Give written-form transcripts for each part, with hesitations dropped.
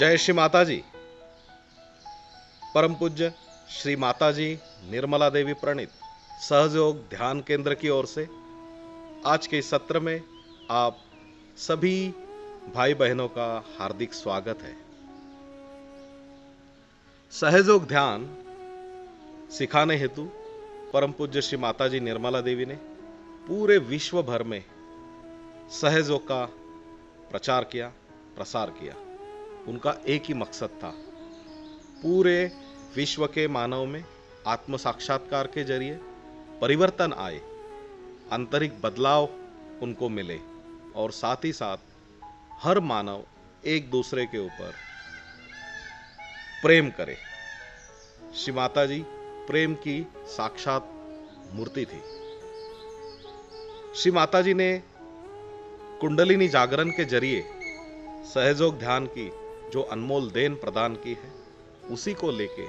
जय श्री माता जी। परम पूज्य श्री माता जी निर्मला देवी प्रणीत सहयोग ध्यान केंद्र की ओर से आज के इस सत्र में आप सभी भाई बहनों का हार्दिक स्वागत है। सहयोग ध्यान सिखाने हेतु परम पूज्य श्री माता जी निर्मला देवी ने पूरे विश्व भर में सहयोग का प्रचार किया, प्रसार किया। उनका एक ही मकसद था, पूरे विश्व के मानव में आत्म साक्षात्कार के जरिए परिवर्तन आए, आंतरिक बदलाव उनको मिले और साथ ही साथ हर मानव एक दूसरे के ऊपर प्रेम करे। श्री माता जी प्रेम की साक्षात मूर्ति थी। श्री माता जी ने कुंडलिनी जागरण के जरिए सहयोग ध्यान की जो अनमोल देन प्रदान की है, उसी को लेके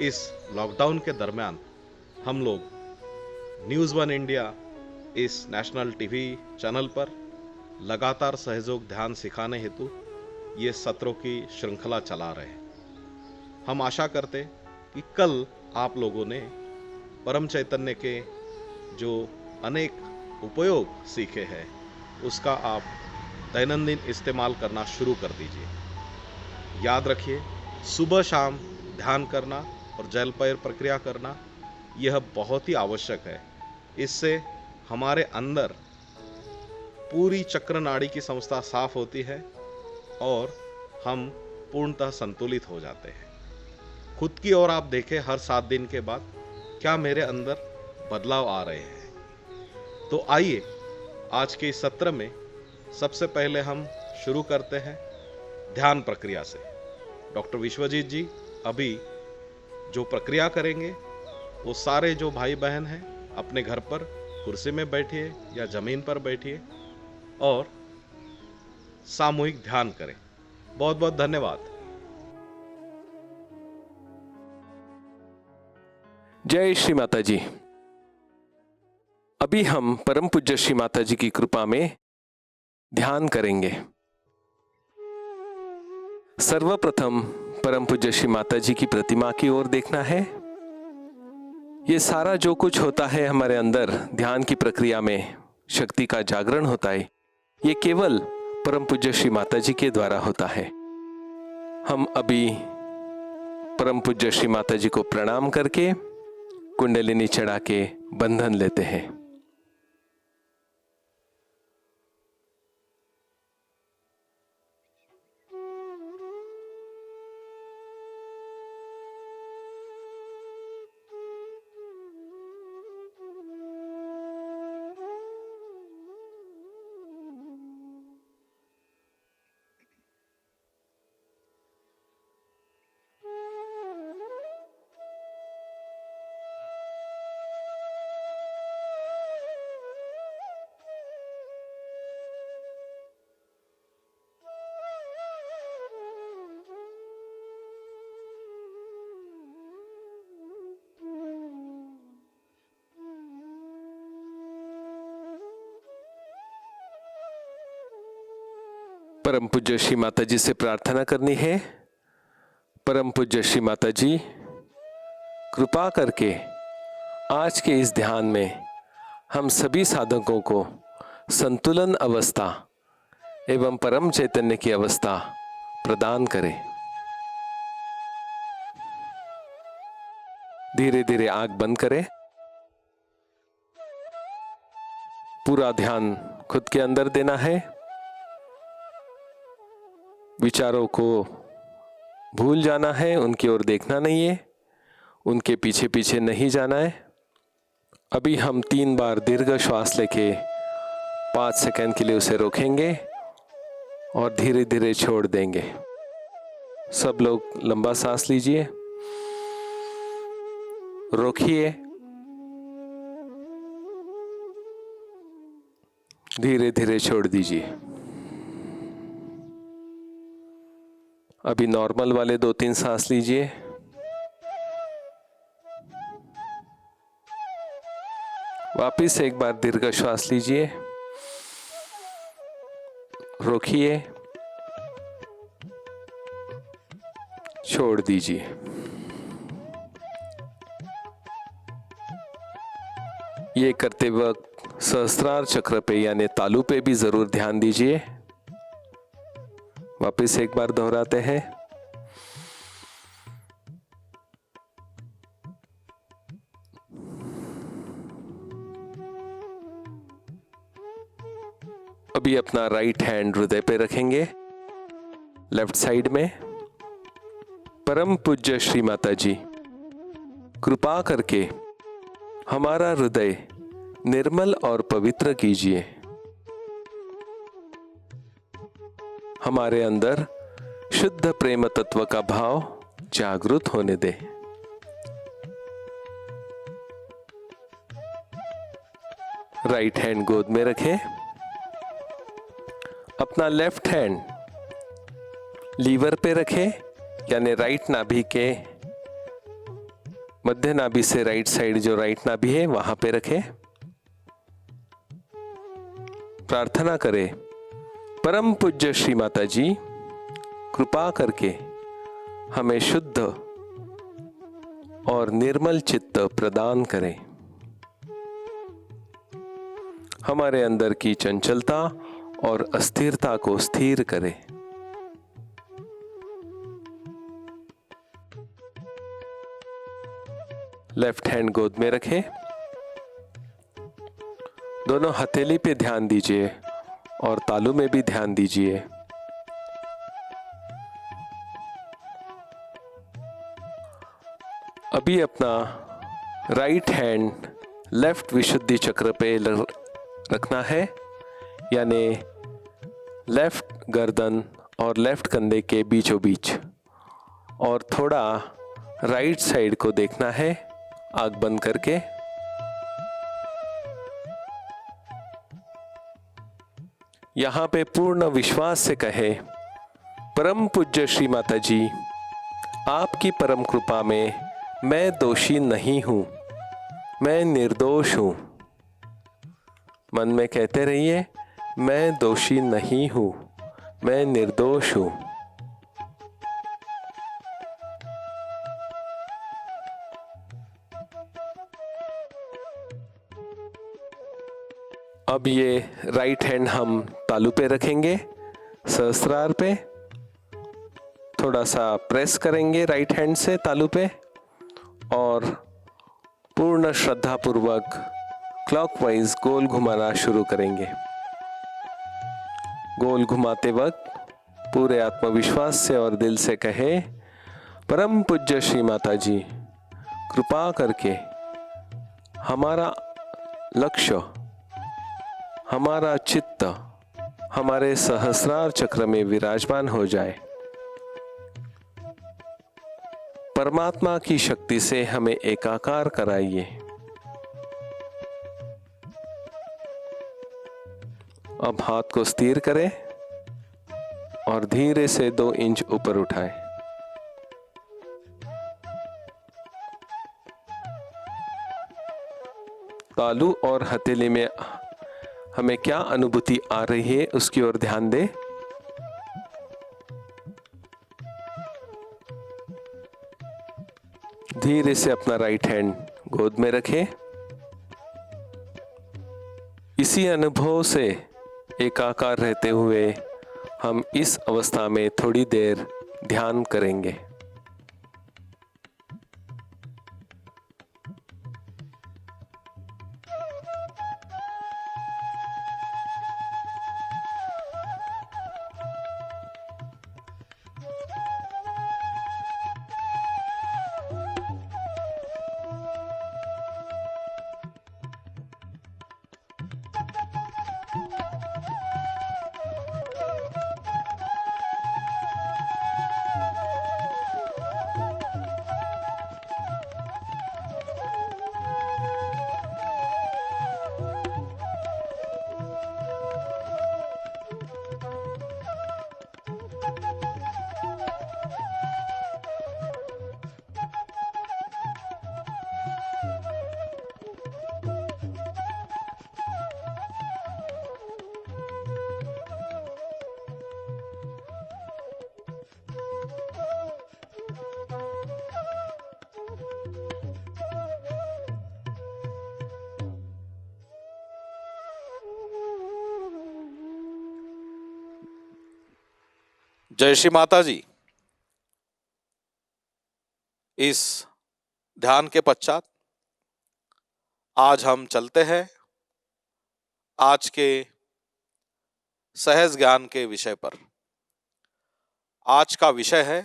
इस लॉकडाउन के दरमियान हम लोग न्यूज़ वन इंडिया इस नेशनल टीवी चैनल पर लगातार सहयोग ध्यान सिखाने हेतु ये सत्रों की श्रृंखला चला रहे हैं। हम आशा करते कि कल आप लोगों ने परम चैतन्य के जो अनेक उपयोग सीखे हैं, उसका आप दैनंदिन इस्तेमाल करना शुरू कर दीजिए। याद रखिए, सुबह शाम ध्यान करना और जल पैर प्रक्रिया करना यह बहुत ही आवश्यक है। इससे हमारे अंदर पूरी चक्र नाड़ी की संस्था साफ होती है और हम पूर्णतः संतुलित हो जाते हैं। खुद की ओर आप देखें, हर 7 दिन के बाद क्या मेरे अंदर बदलाव आ रहे हैं। तो आइए आज के इस सत्र में सबसे पहले हम शुरू करते हैं ध्यान प्रक्रिया से। डॉक्टर विश्वजीत जी अभी जो प्रक्रिया करेंगे, वो सारे जो भाई बहन हैं अपने घर पर कुर्सी में बैठिए या जमीन पर बैठिए और सामूहिक ध्यान करें। बहुत बहुत धन्यवाद। जय श्री माता जी। अभी हम परम पूज्य श्री माता जी की कृपा में ध्यान करेंगे। सर्वप्रथम परम पूज्य श्री माता जी की प्रतिमा की ओर देखना है। ये सारा जो कुछ होता है हमारे अंदर ध्यान की प्रक्रिया में, शक्ति का जागरण होता है, ये केवल परम पूज्य श्री माता जी के द्वारा होता है। हम अभी परम पूज्य श्री माता जी को प्रणाम करके कुंडलिनी चढ़ा के बंधन लेते हैं। परम पूज्य श्री माता जी से प्रार्थना करनी है। परम पूज्य श्री माता जी, कृपा करके आज के इस ध्यान में हम सभी साधकों को संतुलन अवस्था एवं परम चैतन्य की अवस्था प्रदान करें। धीरे धीरे आंख बंद करें। पूरा ध्यान खुद के अंदर देना है। विचारों को भूल जाना है, उनकी ओर देखना नहीं है, उनके पीछे पीछे नहीं जाना है। अभी हम 3 बार दीर्घ श्वास लेके 5 सेकंड के लिए उसे रोकेंगे और धीरे धीरे छोड़ देंगे। सब लोग लंबा सांस लीजिए, रोकिए, धीरे धीरे छोड़ दीजिए। अभी नॉर्मल वाले 2-3 सांस लीजिए। वापिस एक बार दीर्घ श्वास लीजिए, रोकिए, छोड़ दीजिए। ये करते वक्त सहस्त्रार चक्र पे यानी तालु पे भी जरूर ध्यान दीजिए। वापस एक बार दोहराते हैं। अभी अपना राइट हैंड हृदय पे रखेंगे, लेफ्ट साइड में। परम पूज्य श्री माता जी, कृपा करके हमारा हृदय निर्मल और पवित्र कीजिए। हमारे अंदर शुद्ध प्रेम तत्व का भाव जागृत होने दे। राइट हैंड गोद में रखें। अपना लेफ्ट हैंड लीवर पे रखें, यानी राइट नाभि के मध्य नाभि से राइट साइड जो राइट नाभि है वहां पे रखें। प्रार्थना करें, परम पूज्य श्री माता जी, कृपा करके हमें शुद्ध और निर्मल चित्त प्रदान करें। हमारे अंदर की चंचलता और अस्थिरता को स्थिर करें। लेफ्ट हैंड गोद में रखें। दोनों हथेली पे ध्यान दीजिए और तालू में भी ध्यान दीजिए। अभी अपना राइट हैंड लेफ्ट विशुद्धि चक्र पे रखना है, यानी लेफ्ट गर्दन और लेफ्ट कंधे के बीचों बीच, और थोड़ा राइट साइड को देखना है आंख बंद करके। यहां पे पूर्ण विश्वास से कहे, परम पूज्य श्री माता जी, आपकी परम कृपा में मैं दोषी नहीं हूं, मैं निर्दोष हूं। मन में कहते रहिए, मैं दोषी नहीं हूं, मैं निर्दोष हूं। अब ये राइट हैंड हम तालू पे रखेंगे, सहस्त्रार पे। थोड़ा सा प्रेस करेंगे राइट हैंड से तालू पे और पूर्ण श्रद्धा पूर्वक क्लॉकवाइज गोल घुमाना शुरू करेंगे। गोल घुमाते वक्त पूरे आत्मविश्वास से और दिल से कहे, परम पूज्य श्री माता जी, कृपा करके हमारा लक्ष्य, हमारा चित्त हमारे सहस्रार चक्र में विराजमान हो जाए। परमात्मा की शक्ति से हमें एकाकार कराइए। अब हाथ को स्थिर करें और धीरे से 2 इंच ऊपर उठाएं। तालू और हथेली में हमें क्या अनुभूति आ रही है उसकी ओर ध्यान दें। धीरे से अपना राइट हैंड गोद में रखें। इसी अनुभव से एकाकार रहते हुए हम इस अवस्था में थोड़ी देर ध्यान करेंगे। जय श्री माता जी। इस ध्यान के पश्चात आज हम चलते हैं आज के सहज ज्ञान के विषय पर। आज का विषय है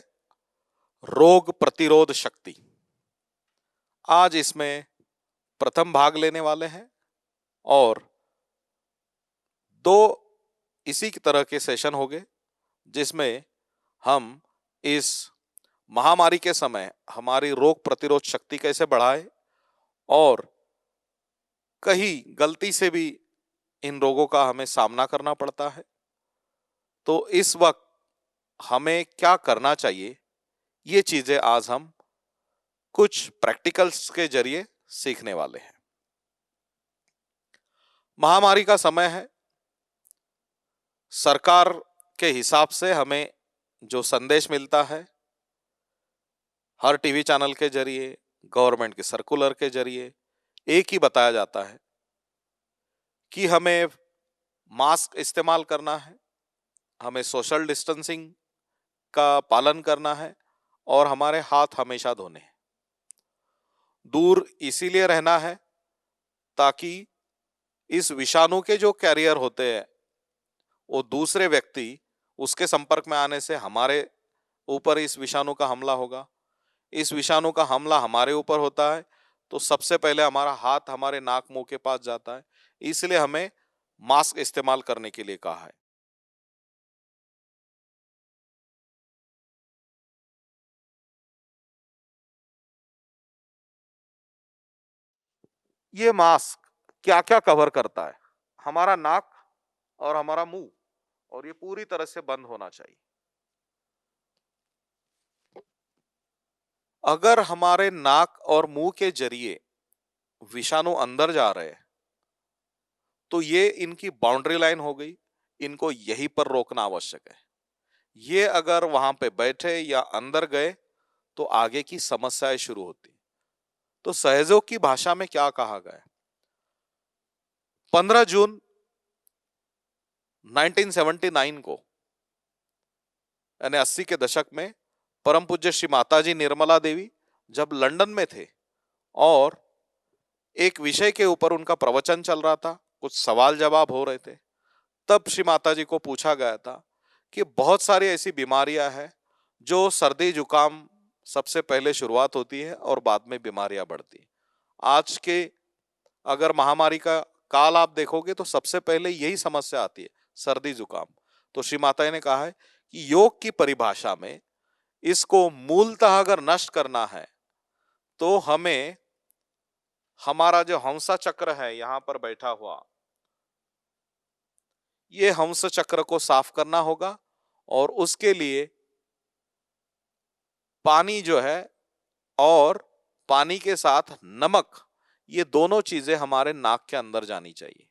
रोग प्रतिरोध शक्ति। आज इसमें प्रथम भाग लेने वाले हैं और दो इसी की तरह के सेशन होंगे जिसमें हम इस महामारी के समय हमारी रोग प्रतिरोध शक्ति कैसे बढ़ाए और कहीं गलती से भी इन रोगों का हमें सामना करना पड़ता है तो इस वक्त हमें क्या करना चाहिए, ये चीजें आज हम कुछ प्रैक्टिकल्स के जरिए सीखने वाले हैं। महामारी का समय है। सरकार के हिसाब से हमें जो संदेश मिलता है हर टीवी चैनल के जरिए, गवर्नमेंट के सर्कुलर के जरिए एक ही बताया जाता है कि हमें मास्क इस्तेमाल करना है, हमें सोशल डिस्टेंसिंग का पालन करना है और हमारे हाथ हमेशा धोने हैं। दूर इसीलिए रहना है ताकि इस विषाणु के जो कैरियर होते हैं वो दूसरे व्यक्ति उसके संपर्क में आने से हमारे ऊपर इस विषाणु का हमला होगा। इस विषाणु का हमला हमारे ऊपर होता है तो सबसे पहले हमारा हाथ हमारे नाक मुंह के पास जाता है, इसलिए हमें मास्क इस्तेमाल करने के लिए कहा है। ये मास्क क्या क्या कवर करता है? हमारा नाक और हमारा मुंह, और ये पूरी तरह से बंद होना चाहिए। अगर हमारे नाक और मुंह के जरिए विषाणु अंदर जा रहे हैं तो ये इनकी बाउंड्री लाइन हो गई, इनको यहीं पर रोकना आवश्यक है। ये अगर वहां पे बैठे या अंदर गए तो आगे की समस्याएं शुरू होती। तो सहयोग की भाषा में क्या कहा गया है? 15 जून 1979 को यानी 80 के दशक में परम पूज्य श्री माताजी निर्मला देवी जब लंदन में थे और एक विषय के ऊपर उनका प्रवचन चल रहा था, कुछ सवाल जवाब हो रहे थे, तब श्री माताजी को पूछा गया था कि बहुत सारी ऐसी बीमारियां हैं जो सर्दी जुकाम सबसे पहले शुरुआत होती है और बाद में बीमारियां बढ़ती हैं। आज के अगर महामारी का काल आप देखोगे तो सबसे पहले यही समस्या आती है, सर्दी जुकाम। तो श्री माता ने कहा है कि योग की परिभाषा में इसको मूलतः अगर नष्ट करना है तो हमें हमारा जो हंसा चक्र है यहां पर बैठा हुआ, ये हंस चक्र को साफ करना होगा और उसके लिए पानी जो है और पानी के साथ नमक, ये दोनों चीजें हमारे नाक के अंदर जानी चाहिए,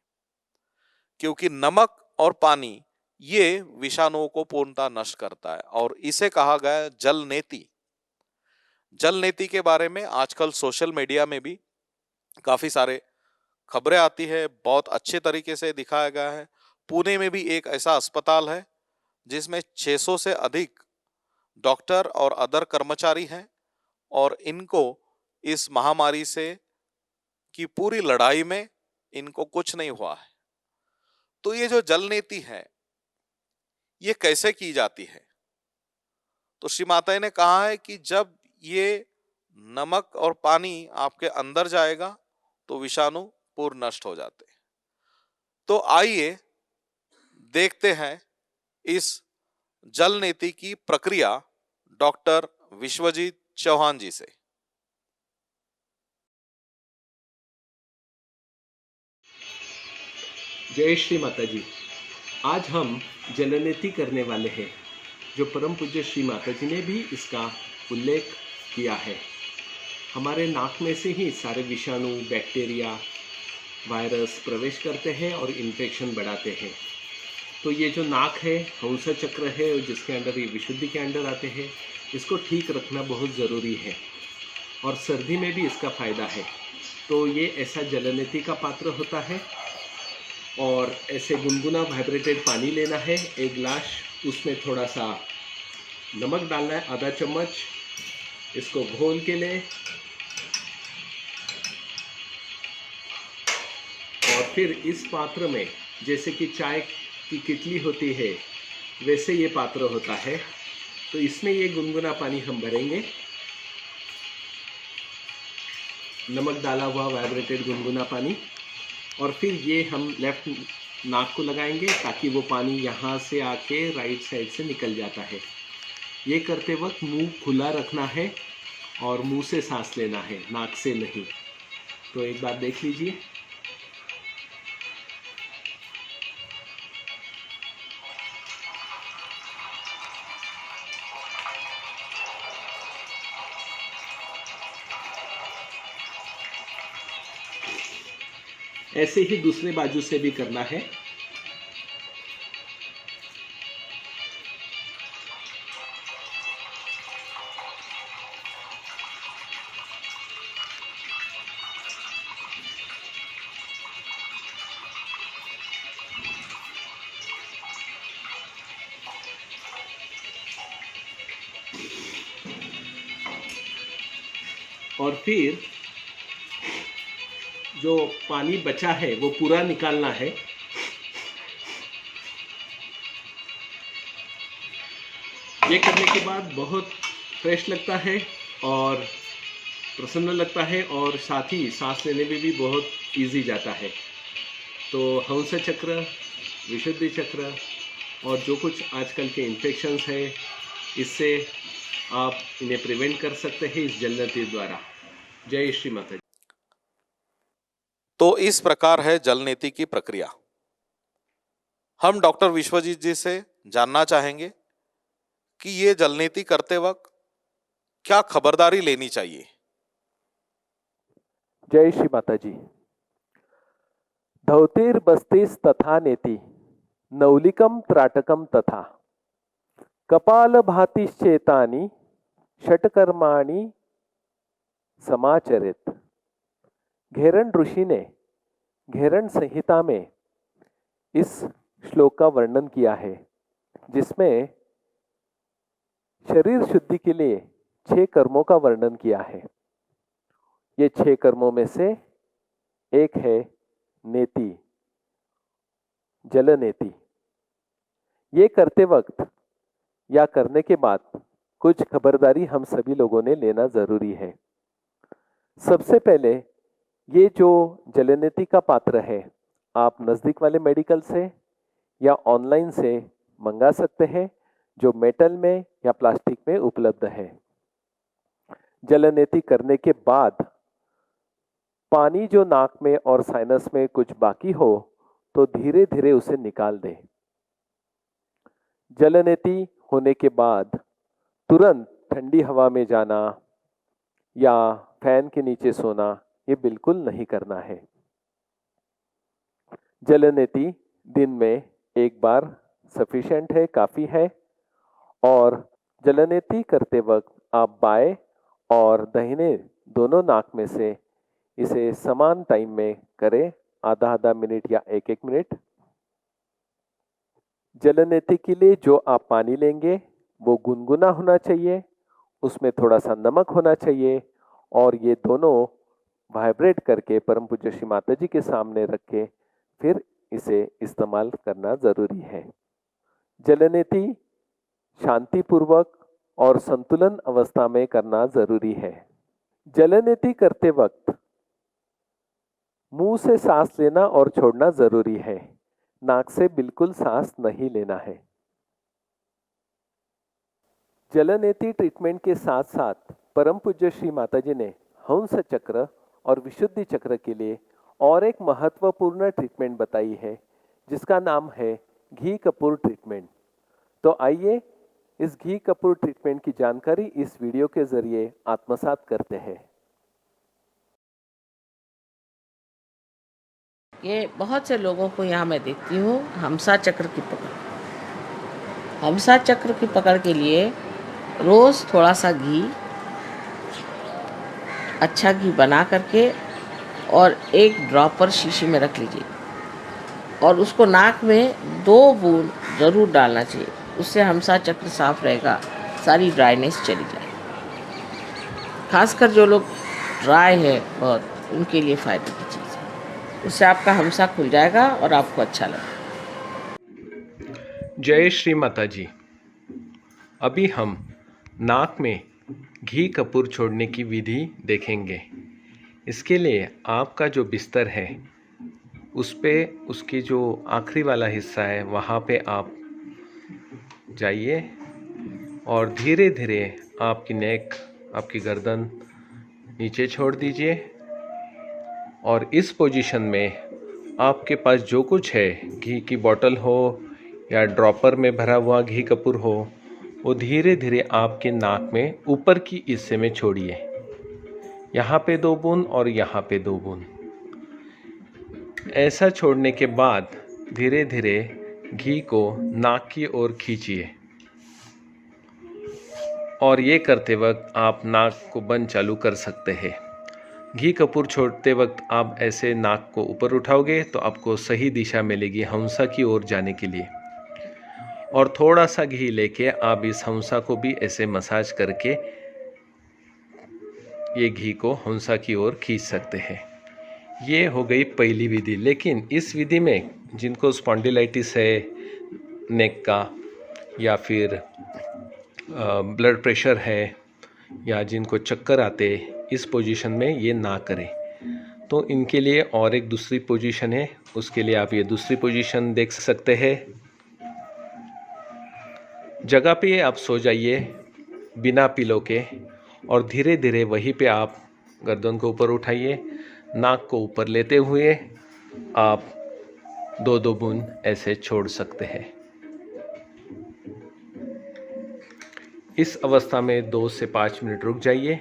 क्योंकि नमक और पानी ये विषाणुओं को पूर्णतः नष्ट करता है और इसे कहा गया है जल नेति। जल नेति के बारे में आजकल सोशल मीडिया में भी काफी सारे खबरें आती है, बहुत अच्छे तरीके से दिखाया गया है। पुणे में भी एक ऐसा अस्पताल है जिसमें 600 से अधिक डॉक्टर और अदर कर्मचारी हैं और इनको इस महामारी से की पूरी लड़ाई में इनको कुछ नहीं हुआ है। तो ये जो जल नीति है ये कैसे की जाती है? तो श्री माता ने कहा है कि जब ये नमक और पानी आपके अंदर जाएगा तो विषाणु पूर्ण नष्ट हो जाते हैं। तो आइए देखते हैं इस जल नीति की प्रक्रिया डॉक्टर विश्वजीत चौहान जी से। जय श्री माता जी। आज हम जलनेति करने वाले हैं, जो परम पूज्य श्री माता जी ने भी इसका उल्लेख किया है। हमारे नाक में से ही सारे विषाणु, बैक्टीरिया, वायरस प्रवेश करते हैं और इन्फेक्शन बढ़ाते हैं। तो ये जो नाक है, हंस चक्र है, जिसके अंदर ये विशुद्धि के अंदर आते हैं, इसको ठीक रखना बहुत ज़रूरी है और सर्दी में भी इसका फ़ायदा है। तो ये ऐसा जलनेति का पात्र होता है और ऐसे गुनगुना वाइब्रेटेड पानी लेना है, एक गिलास, उसमें थोड़ा सा नमक डालना है आधा चम्मच। इसको घोल के लें और फिर इस पात्र में, जैसे कि चाय की कितली होती है वैसे ये पात्र होता है, तो इसमें ये गुनगुना पानी हम भरेंगे। नमक डाला हुआ वाइब्रेटेड गुनगुना पानी। और फिर ये हम लेफ्ट नाक को लगाएंगे ताकि वो पानी यहाँ से आके राइट साइड से निकल जाता है। ये करते वक्त मुंह खुला रखना है और मुंह से सांस लेना है, नाक से नहीं। तो एक बार देख लीजिए। ऐसे ही दूसरे बाजू से भी करना है। और फिर जो पानी बचा है वो पूरा निकालना है। ये करने के बाद बहुत फ्रेश लगता है और प्रसन्न लगता है और साथ ही सांस लेने में भी बहुत इजी जाता है। तो हंस चक्र, विशुद्धि चक्र और जो कुछ आजकल के इन्फेक्शंस है, इससे आप इन्हें प्रिवेंट कर सकते हैं इस जलनेती द्वारा। जय श्री माता। तो इस प्रकार है जलनेति की प्रक्रिया। हम डॉक्टर विश्वजीत जी से जानना चाहेंगे कि ये जलनेति करते वक्त क्या खबरदारी लेनी चाहिए। जय श्री माता जी। धौतीर बस्तीस तथा नेति नौलिकम त्राटकम तथा कपाल भातिश्चेतानि षटकर्माणि समाचरित। घेरन ऋषि ने घेरन संहिता में इस श्लोक का वर्णन किया है, जिसमें शरीर शुद्धि के लिए 6 कर्मों का वर्णन किया है। ये 6 कर्मों में से एक है नेति, जलनेति। ये करते वक्त या करने के बाद कुछ खबरदारी हम सभी लोगों ने लेना जरूरी है। सबसे पहले ये जो जलनेति का पात्र है, आप नज़दीक वाले मेडिकल से या ऑनलाइन से मंगा सकते हैं, जो मेटल में या प्लास्टिक में उपलब्ध है। जलनेति करने के बाद पानी जो नाक में और साइनस में कुछ बाकी हो तो धीरे धीरे उसे निकाल दें। जलनेति होने के बाद तुरंत ठंडी हवा में जाना या फैन के नीचे सोना ये बिल्कुल नहीं करना है। जलनेति दिन में एक बार सफिशिएंट है, काफ़ी है। और जलनेति करते वक्त आप बाएं और दाहिने दोनों नाक में से इसे समान टाइम में करें, आधा आधा मिनट या एक एक मिनट। जलनेति के लिए जो आप पानी लेंगे वो गुनगुना होना चाहिए, उसमें थोड़ा सा नमक होना चाहिए और ये दोनों वाइब्रेट करके परम पूज्य श्री माता जी के सामने रख के फिर इसे इस्तेमाल करना ज़रूरी है। जलनेति शांतिपूर्वक और संतुलन अवस्था में करना ज़रूरी है। जलनेति करते वक्त मुंह से सांस लेना और छोड़ना ज़रूरी है, नाक से बिल्कुल सांस नहीं लेना है। जलनेति ट्रीटमेंट के साथ साथ परम पूज्य श्री माता जी ने हंस चक्र और विशुद्धि चक्र के लिए और एक महत्वपूर्ण ट्रीटमेंट बताई है, जिसका नाम है घी कपूर ट्रीटमेंट। तो आइए इस घी कपूर ट्रीटमेंट की जानकारी इस वीडियो के जरिए आत्मसात करते हैं। ये बहुत से लोगों को यहाँ मैं देखती हूँ हमसा चक्र की पकड़। हमसा चक्र की पकड़ के लिए रोज़ थोड़ा सा घी, अच्छा घी बना करके और एक ड्रॉपर शीशी में रख लीजिए और उसको नाक में 2 बूंद ज़रूर डालना चाहिए। उससे हमसा चक्र साफ रहेगा सारी ड्राइनेस चली जाए। खासकर जो लोग ड्राई है बहुत, उनके लिए फ़ायदे की चीज़ है। उससे आपका हमसा खुल जाएगा और आपको अच्छा लगेगा। जय श्री माता जी। अभी हम नाक में घी कपूर छोड़ने की विधि देखेंगे। इसके लिए आपका जो बिस्तर है उस पे उसकी जो आखिरी वाला हिस्सा है वहाँ पे आप जाइए और धीरे धीरे आपकी नेक, आपकी गर्दन नीचे छोड़ दीजिए। और इस पोजीशन में आपके पास जो कुछ है, घी की बोतल हो या ड्रॉपर में भरा हुआ घी कपूर हो, वो धीरे धीरे आपके नाक में ऊपर की हिस्से में छोड़िए। यहाँ पे 2 बूंद और यहाँ पे 2 बूंद। ऐसा छोड़ने के बाद धीरे धीरे घी को नाक की ओर खींचिए और ये करते वक्त आप नाक को बंद चालू कर सकते हैं। घी कपूर छोड़ते वक्त आप ऐसे नाक को ऊपर उठाओगे तो आपको सही दिशा मिलेगी हंसा की ओर जाने के लिए। और थोड़ा सा घी लेके आप इस हंसा को भी ऐसे मसाज करके ये घी को हंसा की ओर खींच सकते हैं। ये हो गई पहली विधि। लेकिन इस विधि में जिनको स्पॉन्डिलाइटिस है नेक का, या फिर ब्लड प्रेशर है, या जिनको चक्कर आते, इस पोजीशन में ये ना करें। तो इनके लिए और एक दूसरी पोजीशन है, उसके लिए आप ये दूसरी पोजीशन देख सकते हैं। जगह पे आप सो जाइए बिना पिलो के और धीरे धीरे वहीं पे आप गर्दन को ऊपर उठाइए। नाक को ऊपर लेते हुए आप 2-2 बूंद ऐसे छोड़ सकते हैं। इस अवस्था में 2 से 5 मिनट रुक जाइए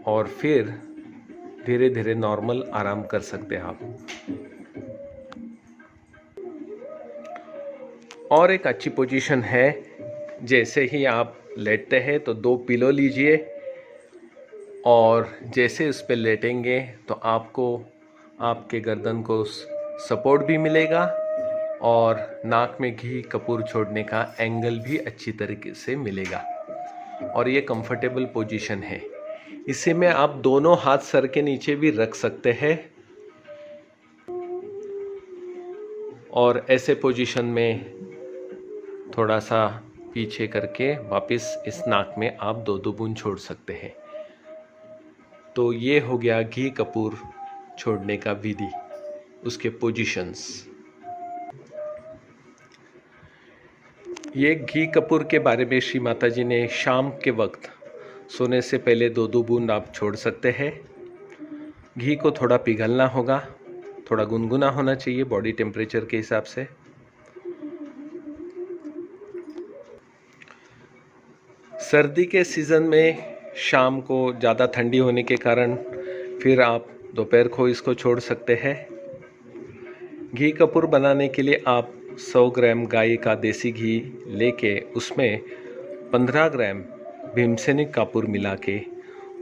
और फिर धीरे धीरे नॉर्मल आराम कर सकते हैं आप। और एक अच्छी पोजीशन है, जैसे ही आप लेटते हैं तो 2 पिलो लीजिए और जैसे इस पे लेटेंगे तो आपको आपके गर्दन को सपोर्ट भी मिलेगा और नाक में घी कपूर छोड़ने का एंगल भी अच्छी तरीके से मिलेगा। और ये कंफर्टेबल पोजीशन है। इसे में आप दोनों हाथ सर के नीचे भी रख सकते हैं और ऐसे पोजीशन में थोड़ा सा पीछे करके वापस इस नाक में आप 2-2 बूंद छोड़ सकते हैं। तो ये हो गया घी कपूर छोड़ने का विधि, उसके पोजीशंस। ये घी कपूर के बारे में श्री माता जी ने शाम के वक्त सोने से पहले 2-2 बूंद आप छोड़ सकते हैं। घी को थोड़ा पिघलना होगा, थोड़ा गुनगुना होना चाहिए बॉडी टेम्परेचर के हिसाब से। सर्दी के सीज़न में शाम को ज़्यादा ठंडी होने के कारण फिर आप दोपहर को इसको छोड़ सकते हैं। घी कपूर बनाने के लिए आप 100 ग्राम गाय का देसी घी लेके उसमें 15 ग्राम भीमसेनी कपूर मिला के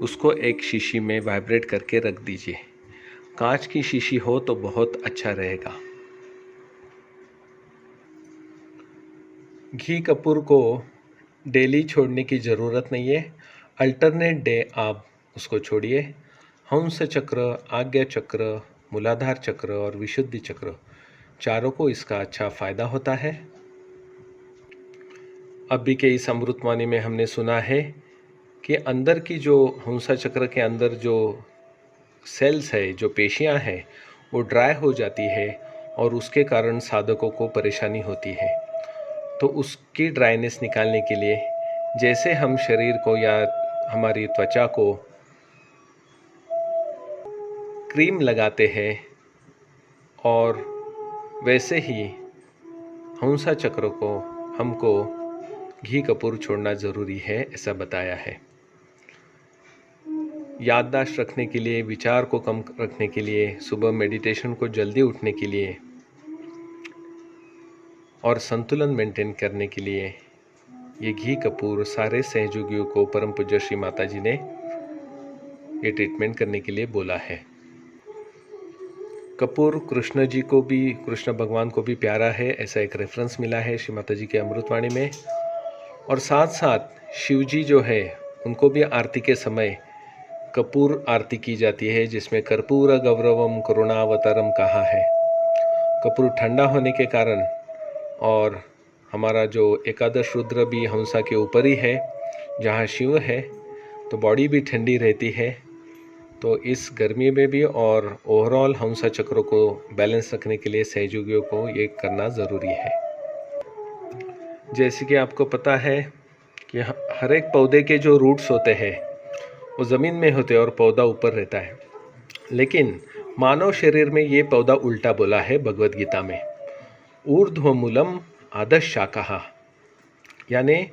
उसको एक शीशी में वाइब्रेट करके रख दीजिए। कांच की शीशी हो तो बहुत अच्छा रहेगा। घी कपूर को डेली छोड़ने की ज़रूरत नहीं है, अल्टरनेट डे आप उसको छोड़िए। हंस चक्र, आज्ञा चक्र, मूलाधार चक्र और विशुद्धि चक्र, चारों को इसका अच्छा फ़ायदा होता है। अभी के इस अमृतवाणी में हमने सुना है कि अंदर की जो हंसा चक्र के अंदर जो सेल्स है, जो पेशियां हैं, वो ड्राई हो जाती है और उसके कारण साधकों को परेशानी होती है। तो उसकी ड्राइनेस निकालने के लिए जैसे हम शरीर को या हमारी त्वचा को क्रीम लगाते हैं और वैसे ही हंसा चक्र को हमको घी कपूर छोड़ना ज़रूरी है, ऐसा बताया है। याददाश्त रखने के लिए, विचार को कम रखने के लिए, सुबह मेडिटेशन को जल्दी उठने के लिए और संतुलन मेंटेन करने के लिए ये घी कपूर सारे सहयोगियों को परम पूज्य श्री माता जी ने ये ट्रीटमेंट करने के लिए बोला है। कपूर कृष्ण जी को भी, कृष्ण भगवान को भी प्यारा है, ऐसा एक रेफरेंस मिला है श्री माता जी के अमृतवाणी में। और साथ साथ शिव जी जो है उनको भी आरती के समय कपूर आरती की जाती है, जिसमें कर्पूर गौरवम करुणावतारम कहा है। कपूर ठंडा होने के कारण, और हमारा जो एकादश रुद्र भी हंसा के ऊपर ही है जहाँ शिव है, तो बॉडी भी ठंडी रहती है। तो इस गर्मी में भी और ओवरऑल हंसा चक्र को बैलेंस रखने के लिए सहयोगियों को ये करना ज़रूरी है। जैसे कि आपको पता है कि हर एक पौधे के जो रूट्स होते हैं वो ज़मीन में होते हैं और पौधा ऊपर रहता है, लेकिन मानव शरीर में ये पौधा उल्टा बोला है भगवद गीता में, ऊर्ध्वमूलम अधः शाखा, यानी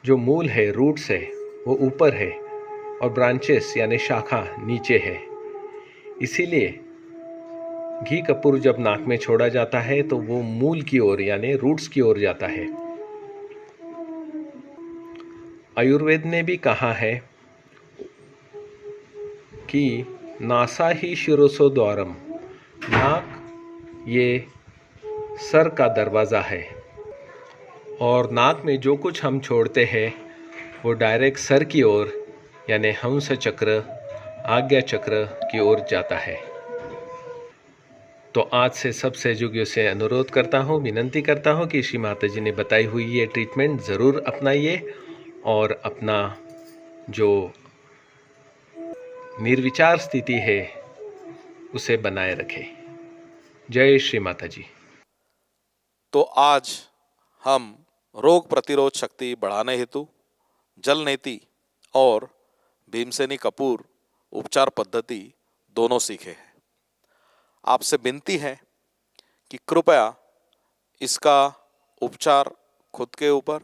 जो मूल है, रूट्स है, वो ऊपर है और ब्रांचेस यानी शाखा नीचे है। इसीलिए घी कपूर जब नाक में छोड़ा जाता है तो वो मूल की ओर यानी रूट्स की ओर जाता है। आयुर्वेद ने भी कहा है कि नासा ही शिरोसो द्वारम, नाक ये सर का दरवाज़ा है, और नाक में जो कुछ हम छोड़ते हैं वो डायरेक्ट सर की ओर यानी हंस चक्र, आज्ञा चक्र की ओर जाता है। तो आज से सब सहयोगियों से अनुरोध करता हूँ, विनंती करता हूँ कि श्री माता जी ने बताई हुई ये ट्रीटमेंट ज़रूर अपनाइए और अपना जो निर्विचार स्थिति है उसे बनाए रखें। जय श्री माता जी। तो आज हम रोग प्रतिरोध शक्ति बढ़ाने हेतु जल नेति और भीमसेनी कपूर उपचार पद्धति दोनों सीखे हैं। आपसे विनती है कि कृपया इसका उपचार खुद के ऊपर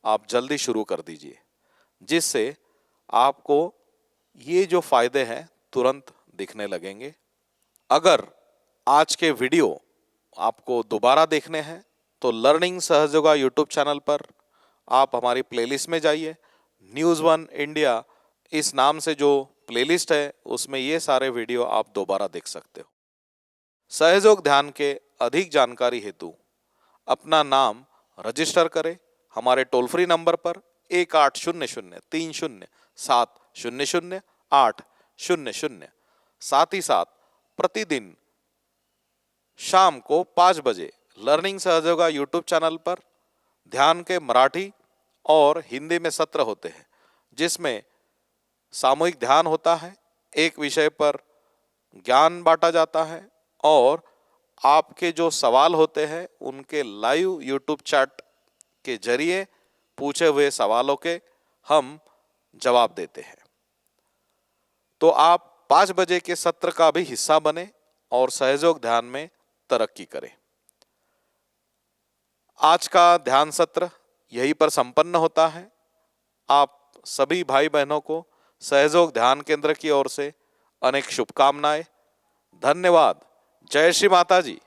आप जल्दी शुरू कर दीजिए, जिससे आपको ये जो फायदे हैं तुरंत दिखने लगेंगे। अगर आज के वीडियो आपको दोबारा देखने हैं तो लर्निंग सहयोगा यूट्यूब चैनल पर आप हमारी प्लेलिस्ट में जाइए। न्यूज़ वन इंडिया इस नाम से जो प्लेलिस्ट है उसमें ये सारे वीडियो आप दोबारा देख सकते हो। सहयोग ध्यान के अधिक जानकारी हेतु अपना नाम रजिस्टर करें हमारे टोल फ्री नंबर पर 1800-30-700-800। साथ ही साथ प्रतिदिन शाम को 5 बजे लर्निंग सहयोगा यूट्यूब चैनल पर ध्यान के मराठी और हिंदी में सत्र होते हैं, जिसमें सामूहिक ध्यान होता है, एक विषय पर ज्ञान बांटा जाता है और आपके जो सवाल होते हैं उनके लाइव यूट्यूब चैट के जरिए पूछे हुए सवालों के हम जवाब देते हैं। तो आप 5 बजे के सत्र का भी हिस्सा बने और सहयोग ध्यान में तरक्की करें। आज का ध्यान सत्र यहीं पर संपन्न होता है। आप सभी भाई बहनों को सहयोग ध्यान केंद्र की ओर से अनेक शुभकामनाएं। धन्यवाद। जय श्री माता जी।